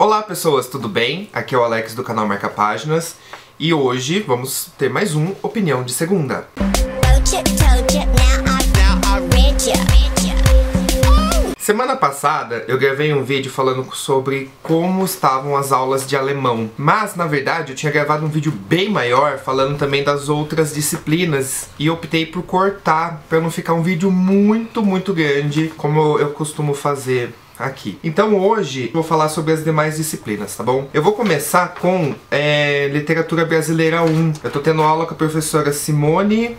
Olá pessoas, tudo bem? Aqui é o Alex do canal Marca Páginas e hoje vamos ter mais um Opinião de Segunda. Semana passada eu gravei um vídeo falando sobre como estavam as aulas de alemão, mas na verdade eu tinha gravado um vídeo bem maior falando também das outras disciplinas e optei por cortar para não ficar um vídeo muito grande como eu costumo fazer aqui. Então hoje eu vou falar sobre as demais disciplinas, tá bom? Eu vou começar com Literatura Brasileira 1. Eu tô tendo aula com a professora Simone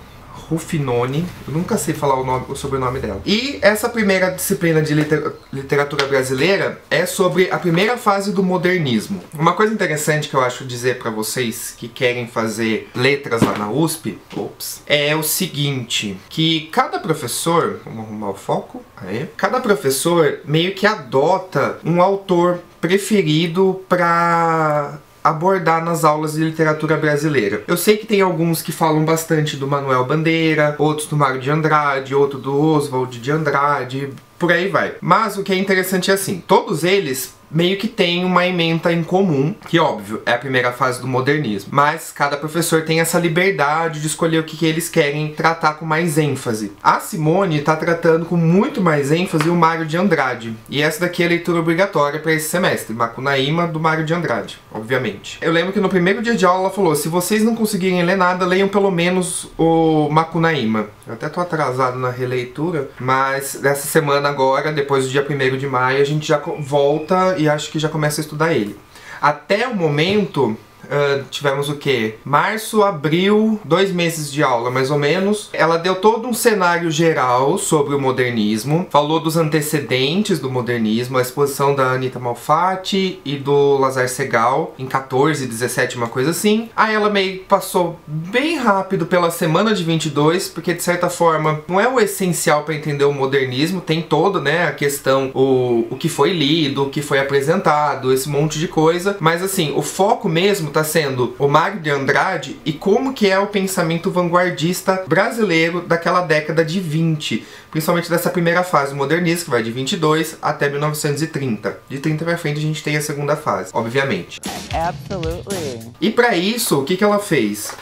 Ruffinoni, eu nunca sei falar o sobrenome dela. E essa primeira disciplina de literatura brasileira é sobre a primeira fase do modernismo. Uma coisa interessante que eu acho dizer pra vocês que querem fazer letras lá na USP, é o seguinte, que cada professor, vamos arrumar o foco, cada professor meio que adota um autor preferido pra abordar nas aulas de literatura brasileira. Eu sei que tem alguns que falam bastante do Manuel Bandeira, outros do Mário de Andrade, outro do Oswald de Andrade, por aí vai. Mas o que é interessante é assim, todos eles meio que tem uma ementa em comum, que óbvio, é a primeira fase do modernismo, mas cada professor tem essa liberdade de escolher o que eles querem tratar com mais ênfase. A Simone tá tratando com muito mais ênfase o Mário de Andrade, e essa daqui é a leitura obrigatória para esse semestre, Macunaíma do Mário de Andrade, obviamente. Eu lembro que no primeiro dia de aula ela falou, se vocês não conseguirem ler nada, leiam pelo menos o Macunaíma. Eu até tô atrasado na releitura, mas dessa semana agora, depois do dia 1º de maio, a gente já volta e acho que já começa a estudar ele. Até o momento, tivemos o quê? Março, abril, 2 meses de aula, mais ou menos. Ela deu todo um cenário geral sobre o modernismo, falou dos antecedentes do modernismo, a exposição da Anita Malfatti e do Lazar Segal, em 14, 17, uma coisa assim. Aí ela meio que passou bem rápido pela semana de 22, porque de certa forma não é o essencial para entender o modernismo, tem todo, né, a questão, o que foi lido, o que foi apresentado, esse monte de coisa, mas assim, o foco mesmo tá sendo o Mário de Andrade e como que é o pensamento vanguardista brasileiro daquela década de 20, principalmente dessa primeira fase modernista, que vai de 22 até 1930. De 30 pra frente a gente tem a segunda fase, obviamente. Absolutely. E pra isso, o que ela fez?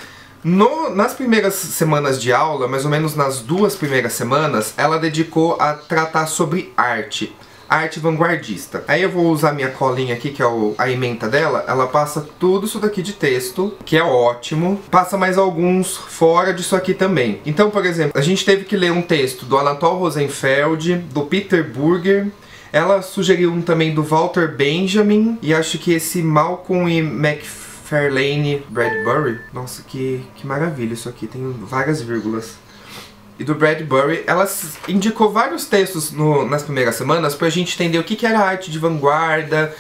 Nas primeiras semanas de aula, mais ou menos nas 2 primeiras semanas, ela dedicou a tratar sobre arte. Arte vanguardista. Aí eu vou usar minha colinha aqui, que é a ementa dela. Ela passa tudo isso daqui de texto, que é ótimo. Passa mais alguns fora disso aqui também. Então, por exemplo, a gente teve que ler um texto do Anatol Rosenfeld, do Peter Burger. Ela sugeriu um também do Walter Benjamin. E acho que esse Malcolm e McFarlane Bradbury. Nossa, que maravilha isso aqui. Tem várias vírgulas. E do Bradbury, ela indicou vários textos nas primeiras semanas pra gente entender o que era arte de vanguarda,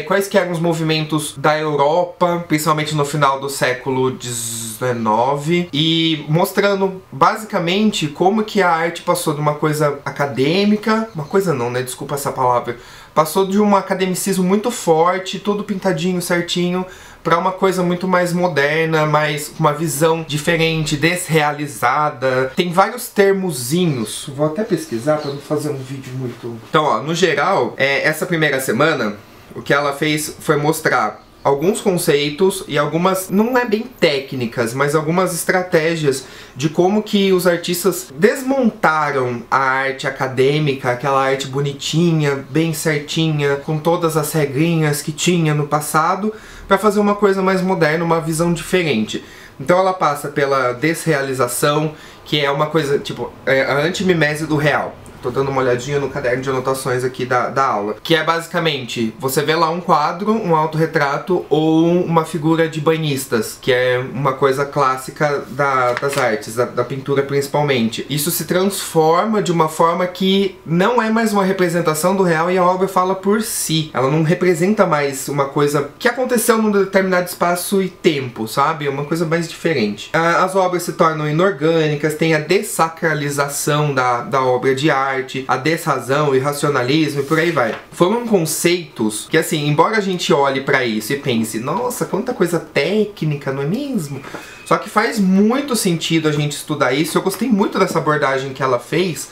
quais que eram os movimentos da Europa, principalmente no final do século XIX, e mostrando basicamente como que a arte passou de uma coisa acadêmica, uma coisa não, né, desculpa essa palavra, passou de um academicismo muito forte, tudo pintadinho, certinho, para uma coisa muito mais moderna, mais uma visão diferente, desrealizada. Tem vários termozinhos. Vou até pesquisar para não fazer um vídeo muito... Então, ó, no geral, essa primeira semana, o que ela fez foi mostrar alguns conceitos e algumas, não é bem técnicas, mas algumas estratégias de como que os artistas desmontaram a arte acadêmica, aquela arte bonitinha, bem certinha, com todas as regrinhas que tinha no passado, para fazer uma coisa mais moderna, uma visão diferente. Então ela passa pela desrealização, que é uma coisa, tipo, a antimimese do real. Tô dando uma olhadinha no caderno de anotações aqui da aula. Que é basicamente, você vê lá um quadro, um autorretrato ou uma figura de banhistas, que é uma coisa clássica das artes, da pintura principalmente. Isso se transforma de uma forma que não é mais uma representação do real e a obra fala por si. Ela não representa mais uma coisa que aconteceu num determinado espaço e tempo, sabe? É uma coisa mais diferente. As obras se tornam inorgânicas, tem a dessacralização da obra de arte, a desrazão, o irracionalismo e por aí vai. Foram conceitos que, assim, embora a gente olhe pra isso e pense, nossa, quanta coisa técnica, não é mesmo? Só que faz muito sentido a gente estudar isso. Eu gostei muito dessa abordagem que ela fez,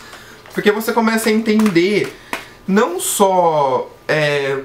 porque você começa a entender não só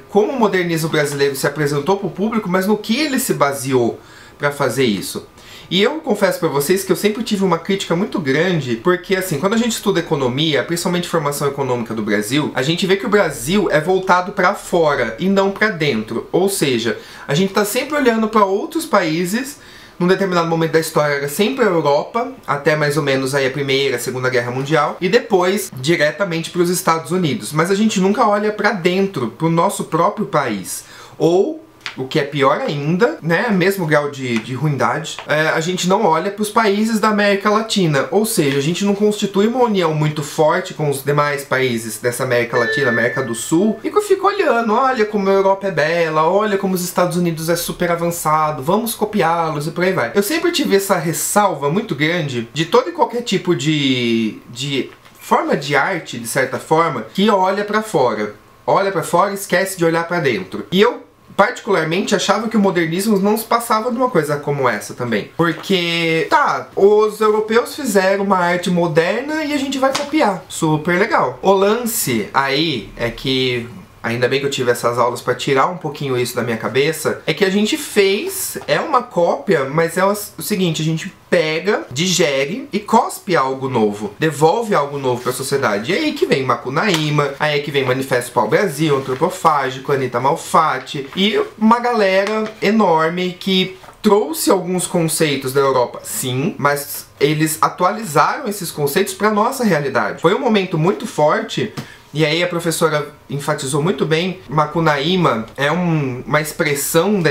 como o modernismo brasileiro se apresentou para o público, mas no que ele se baseou para fazer isso. E eu confesso para vocês que eu sempre tive uma crítica muito grande, porque assim, quando a gente estuda economia, principalmente formação econômica do Brasil, a gente vê que o Brasil é voltado para fora e não para dentro. Ou seja, a gente está sempre olhando para outros países. Num determinado momento da história era sempre a Europa, até mais ou menos aí a Primeira, a Segunda Guerra Mundial, e depois diretamente para os Estados Unidos. Mas a gente nunca olha para dentro, para o nosso próprio país. Ou, o que é pior ainda, né, mesmo grau de ruindade, a gente não olha para os países da América Latina. Ou seja, a gente não constitui uma união muito forte com os demais países dessa América Latina, América do Sul, e que eu fico olhando, olha como a Europa é bela, olha como os Estados Unidos é super avançado, vamos copiá-los e por aí vai. Eu sempre tive essa ressalva muito grande de todo e qualquer tipo de forma de arte, de certa forma, que olha para fora. Olha para fora e esquece de olhar para dentro. E eu particularmente achava que o modernismo não se passava de uma coisa como essa também. Porque, os europeus fizeram uma arte moderna e a gente vai copiar. Super legal. O lance aí é que, ainda bem que eu tive essas aulas para tirar um pouquinho isso da minha cabeça, é que a gente fez, é uma cópia, mas é o seguinte, a gente pega, digere e cospe algo novo, devolve algo novo para a sociedade. E aí que vem Macunaíma, aí que vem Manifesto Pau-Brasil, Antropofágico, Anitta Malfatti e uma galera enorme que trouxe alguns conceitos da Europa, sim, mas eles atualizaram esses conceitos para nossa realidade. Foi um momento muito forte. E aí a professora enfatizou muito bem, Macunaíma é uma expressão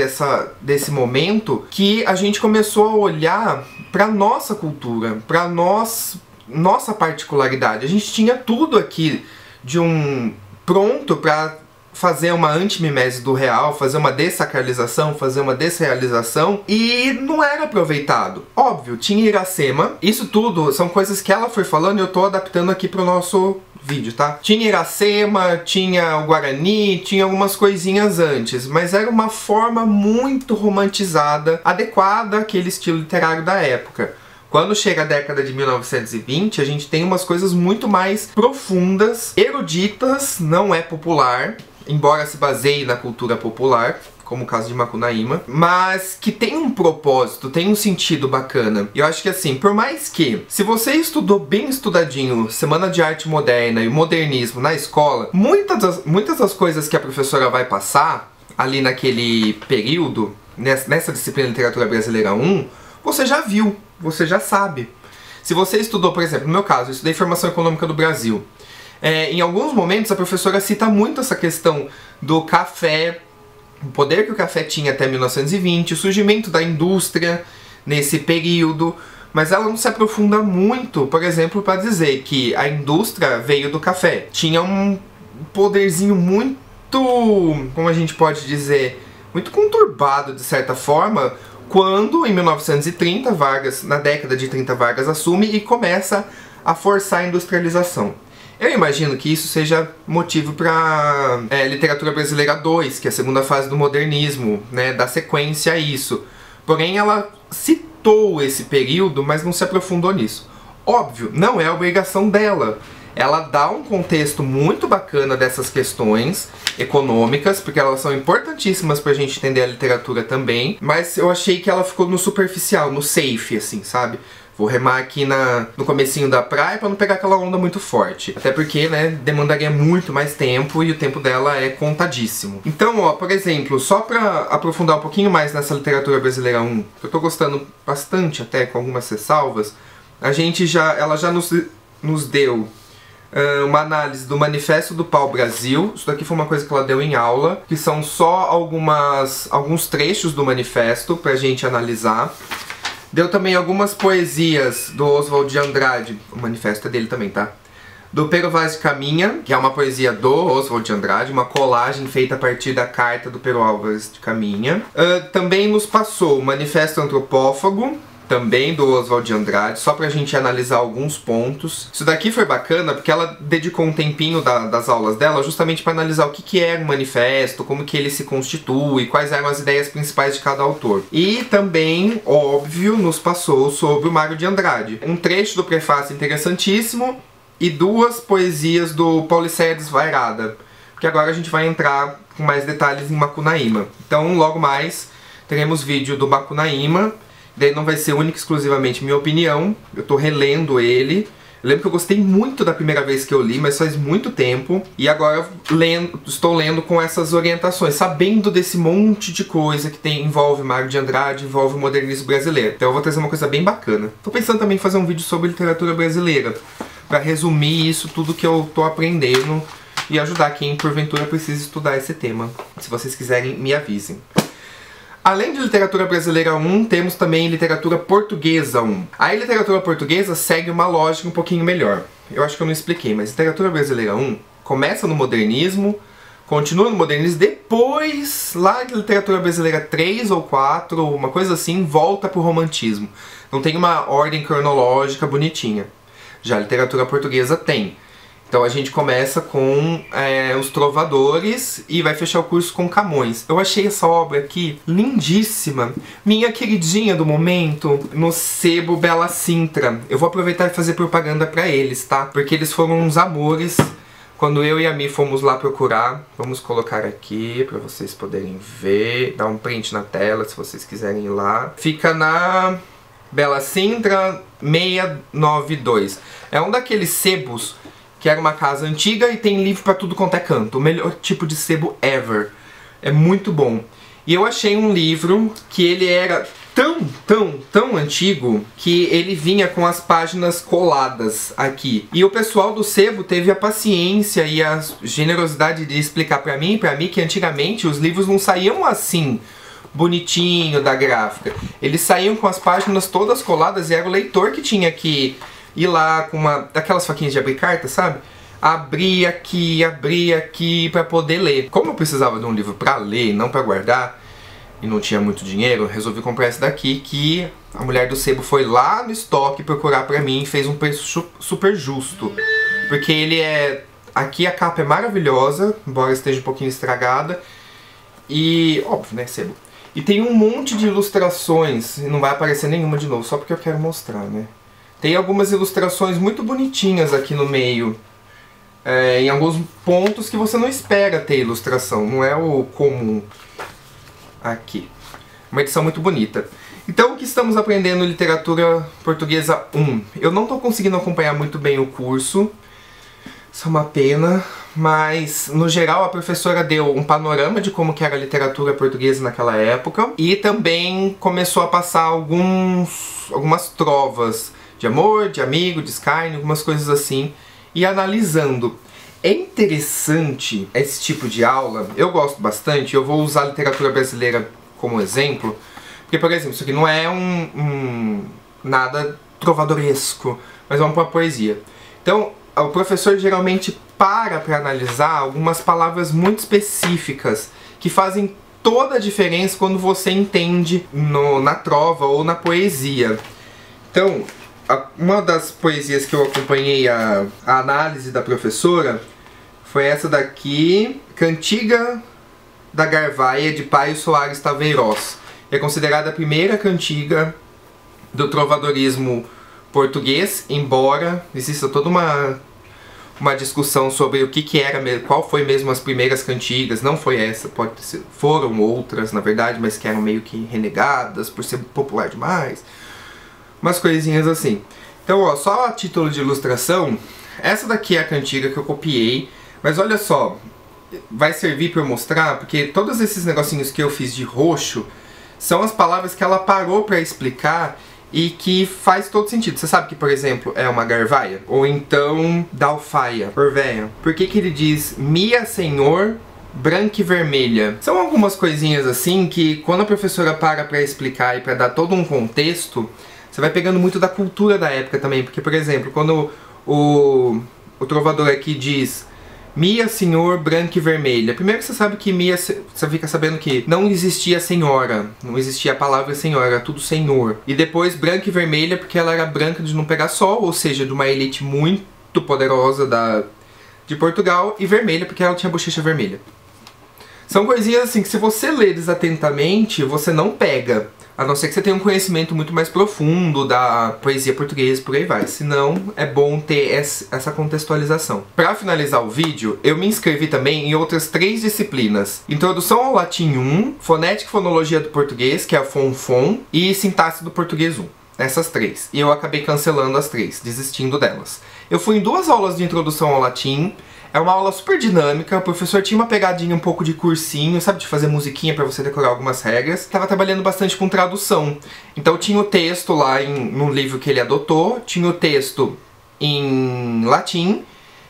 desse momento que a gente começou a olhar para nossa cultura, para nossa particularidade. A gente tinha tudo aqui pronto para fazer uma antimimese do real, fazer uma dessacralização, fazer uma desrealização, e não era aproveitado. Óbvio, tinha Iracema, isso tudo são coisas que ela foi falando e eu tô adaptando aqui pro nosso vídeo, tá? Tinha Iracema, tinha o Guarani, tinha algumas coisinhas antes, mas era uma forma muito romantizada, adequada àquele estilo literário da época. Quando chega a década de 1920, a gente tem umas coisas muito mais profundas, eruditas, não é popular, embora se baseie na cultura popular, como o caso de Macunaíma, mas que tem um propósito, tem um sentido bacana. E eu acho que assim, por mais que, se você estudou bem estudadinho Semana de Arte Moderna e o modernismo na escola, muitas das coisas que a professora vai passar ali naquele período, nessa disciplina Literatura Brasileira 1, você já viu, você já sabe. Se você estudou, por exemplo, no meu caso, eu estudei Formação Econômica do Brasil. Em alguns momentos a professora cita muito essa questão do café, o poder que o café tinha até 1920, o surgimento da indústria nesse período, mas ela não se aprofunda muito, por exemplo, para dizer que a indústria veio do café. Tinha um poderzinho muito, como a gente pode dizer, muito conturbado de certa forma, quando em 1930 Vargas, na década de 30 Vargas assume e começa a forçar a industrialização. Eu imagino que isso seja motivo para Literatura Brasileira 2, que é a segunda fase do modernismo, né, dar sequência a isso. Porém, ela citou esse período, mas não se aprofundou nisso. Óbvio, não é a obrigação dela. Ela dá um contexto muito bacana dessas questões econômicas, porque elas são importantíssimas pra gente entender a literatura também, mas eu achei que ela ficou no superficial, no safe, assim, sabe? Vou remar aqui no comecinho da praia pra não pegar aquela onda muito forte. Até porque, né, demandaria muito mais tempo e o tempo dela é contadíssimo. Então, ó, por exemplo, só pra aprofundar um pouquinho mais nessa Literatura Brasileira 1, que eu tô gostando bastante até, com algumas ressalvas, ela já nos deu uma análise do Manifesto do Pau-Brasil. Isso daqui foi uma coisa que ela deu em aula, que são só alguns trechos do manifesto pra gente analisar. Deu também algumas poesias do Oswald de Andrade, o manifesto é dele também, tá? Do Pero Vaz de Caminha, que é uma poesia do Oswald de Andrade, uma colagem feita a partir da carta do Pero Álvares de Caminha. Também nos passou o Manifesto Antropófago, também do Oswald de Andrade, só pra gente analisar alguns pontos. Isso daqui foi bacana porque ela dedicou um tempinho das aulas dela justamente para analisar o que era um manifesto, como que ele se constitui, quais eram as ideias principais de cada autor. E também, óbvio, nos passou sobre o Mário de Andrade. Um trecho do prefácio interessantíssimo e duas poesias do Paulicéia Desvairada. porque agora a gente vai entrar com mais detalhes em Macunaíma. Então logo mais teremos vídeo do Macunaíma, daí não vai ser única e exclusivamente minha opinião, eu tô relendo ele. Eu lembro que eu gostei muito da primeira vez que eu li, mas faz muito tempo. E agora estou lendo com essas orientações, sabendo desse monte de coisa que envolve Mário de Andrade, envolve o modernismo brasileiro. Então eu vou trazer uma coisa bem bacana. Tô pensando também em fazer um vídeo sobre literatura brasileira, para resumir isso tudo que eu tô aprendendo e ajudar quem porventura precisa estudar esse tema. Se vocês quiserem, me avisem. Além de literatura brasileira 1, temos também literatura portuguesa 1. A literatura portuguesa segue uma lógica um pouquinho melhor. Eu acho que eu não expliquei, mas literatura brasileira 1 começa no modernismo, continua no modernismo, depois, lá de literatura brasileira 3 ou 4, uma coisa assim, volta pro romantismo. Não tem uma ordem cronológica bonitinha. Já a literatura portuguesa tem. Então a gente começa com os Trovadores e vai fechar o curso com Camões. Eu achei essa obra aqui lindíssima, minha queridinha do momento, no sebo Bela Sintra. Eu vou aproveitar e fazer propaganda pra eles, tá? Porque eles foram uns amores quando eu e a Mi fomos lá procurar. Vamos colocar aqui pra vocês poderem ver, dar um print na tela se vocês quiserem ir lá. Fica na Bela Sintra 692. É um daqueles sebos que era uma casa antiga e tem livro pra tudo quanto é canto. O melhor tipo de sebo ever. É muito bom. E eu achei um livro que ele era tão antigo que ele vinha com as páginas coladas aqui. E o pessoal do sebo teve a paciência e a generosidade de explicar pra mim que antigamente os livros não saíam assim, bonitinho da gráfica. Eles saíam com as páginas todas coladas e era o leitor que tinha que ir lá com daquelas faquinhas de abrir carta, sabe? Abrir aqui pra poder ler. Como eu precisava de um livro pra ler e não pra guardar, e não tinha muito dinheiro, eu resolvi comprar esse daqui, que a mulher do sebo foi lá no estoque procurar pra mim e fez um preço super justo. Porque ele é... Aqui a capa é maravilhosa, embora esteja um pouquinho estragada. E... óbvio, né, sebo. E tem um monte de ilustrações, e não vai aparecer nenhuma de novo, só porque eu quero mostrar, né? Tem algumas ilustrações muito bonitinhas aqui no meio. Em alguns pontos que você não espera ter ilustração. Não é o comum. Aqui. Uma edição muito bonita. Então, o que estamos aprendendo em literatura portuguesa 1? Eu não estou conseguindo acompanhar muito bem o curso. Isso é uma pena. Mas, no geral, a professora deu um panorama de como que era a literatura portuguesa naquela época. E também começou a passar algumas trovas de amor, de amigo, de escárnio, algumas coisas assim, e analisando. É interessante esse tipo de aula, eu gosto bastante, eu vou usar a literatura brasileira como exemplo, porque, por exemplo, isso aqui não é nada trovadoresco, mas é uma poesia. Então, o professor geralmente para analisar algumas palavras muito específicas, que fazem toda a diferença quando você entende na trova ou na poesia. Então, uma das poesias que eu acompanhei a análise da professora foi essa daqui, Cantiga da Garvaia, de Paio Soares Taveiroz. É considerada a primeira cantiga do trovadorismo português, embora exista toda uma discussão sobre o que era, qual foi mesmo as primeiras cantigas. Não foi essa, foram outras na verdade, mas que eram meio que renegadas por ser popular demais. Umas coisinhas assim. Então, ó, só a título de ilustração, essa daqui é a cantiga que eu copiei, mas olha só, vai servir para eu mostrar, porque todos esses negocinhos que eu fiz de roxo são as palavras que ela parou para explicar e que faz todo sentido. Você sabe que, por exemplo, é uma garvaia? Ou então, dalfaia, orvéia. Por que que ele diz Mia Senhor branca e vermelha? São algumas coisinhas assim que, quando a professora para explicar e para dar todo um contexto, você vai pegando muito da cultura da época também, porque, por exemplo, quando o trovador aqui diz Mia, senhor, branca e vermelha, primeiro que você sabe que Mia, você fica sabendo que não existia senhora, não existia a palavra senhora, era tudo senhor. E depois branca e vermelha porque ela era branca de não pegar sol, ou seja, de uma elite muito poderosa de Portugal, e vermelha porque ela tinha bochecha vermelha. São coisinhas assim que, se você ler desatentamente, você não pega. A não ser que você tenha um conhecimento muito mais profundo da poesia portuguesa, por aí vai. Senão, é bom ter essa contextualização. Para finalizar o vídeo, eu me inscrevi também em outras 3 disciplinas. Introdução ao Latim 1, Fonética e Fonologia do Português, que é a FONFON, e Sintaxe do Português 1. Essas 3. E eu acabei cancelando as 3, desistindo delas. Eu fui em 2 aulas de Introdução ao Latim. É uma aula super dinâmica, o professor tinha uma pegadinha um pouco de cursinho, sabe, de fazer musiquinha pra você decorar algumas regras. Tava trabalhando bastante com tradução. Então tinha o texto lá no livro que ele adotou, tinha o texto em latim,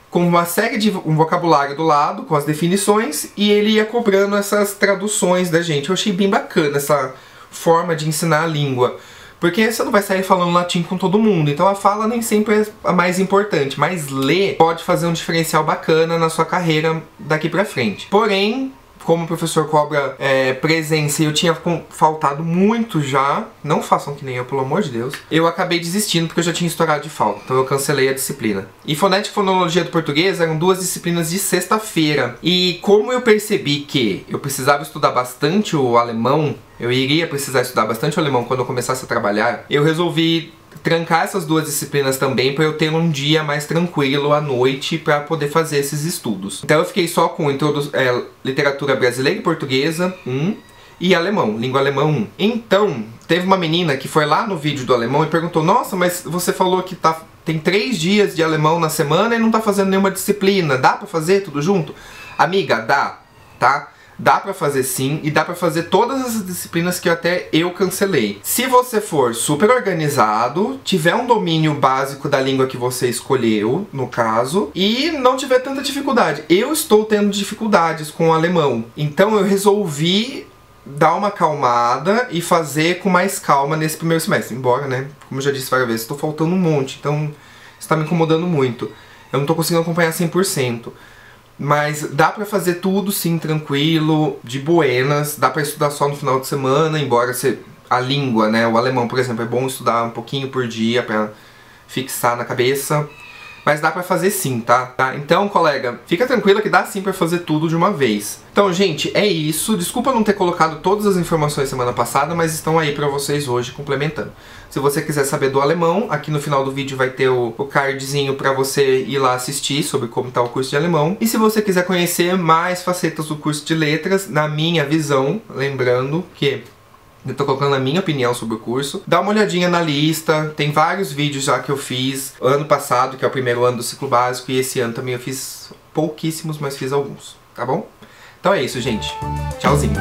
com uma série de um vocabulário do lado, com as definições, e ele ia cobrando essas traduções da gente. Eu achei bem bacana essa forma de ensinar a língua. Porque você não vai sair falando latim com todo mundo, então a fala nem sempre é a mais importante, mas ler pode fazer um diferencial bacana na sua carreira daqui pra frente. Porém, como o professor cobra presença e eu tinha faltado muito já, não façam que nem eu, pelo amor de Deus, eu acabei desistindo porque eu já tinha estourado de falta, então eu cancelei a disciplina. E Fonética e Fonologia do Português eram 2 disciplinas de sexta-feira, e como eu percebi que eu precisava estudar bastante o alemão, eu iria precisar estudar bastante o alemão quando eu começasse a trabalhar, eu resolvi trancar essas 2 disciplinas também para eu ter um dia mais tranquilo à noite para poder fazer esses estudos. Então eu fiquei só com literatura brasileira e portuguesa 1 e alemão, língua alemã 1. Então, teve uma menina que foi lá no vídeo do alemão e perguntou: nossa, mas você falou que tem 3 dias de alemão na semana e não tá fazendo nenhuma disciplina, dá pra fazer tudo junto? Amiga, dá, tá? Dá pra fazer sim, e dá pra fazer todas as disciplinas que até eu cancelei. Se você for super organizado, tiver um domínio básico da língua que você escolheu, no caso, e não tiver tanta dificuldade. Eu estou tendo dificuldades com o alemão, então eu resolvi dar uma acalmada e fazer com mais calma nesse primeiro semestre. Embora, né, como eu já disse várias vezes, estou faltando um monte, então isso tá me incomodando muito. Eu não tô conseguindo acompanhar 100%. Mas dá pra fazer tudo sim, tranquilo, de buenas, dá pra estudar só no final de semana, embora a língua, né, o alemão, por exemplo, é bom estudar um pouquinho por dia pra fixar na cabeça. Mas dá pra fazer sim, tá? Então, colega, fica tranquila que dá sim pra fazer tudo de uma vez. Então, gente, é isso. Desculpa não ter colocado todas as informações semana passada, mas estão aí pra vocês hoje, complementando. Se você quiser saber do alemão, aqui no final do vídeo vai ter o cardzinho pra você ir lá assistir sobre como tá o curso de alemão. E se você quiser conhecer mais facetas do curso de letras, na minha visão, lembrando que eu tô colocando a minha opinião sobre o curso. Dá uma olhadinha na lista, tem vários vídeos já que eu fiz ano passado, que é o primeiro ano do ciclo básico, e esse ano também eu fiz pouquíssimos, mas fiz alguns, tá bom? Então é isso, gente. Tchauzinho.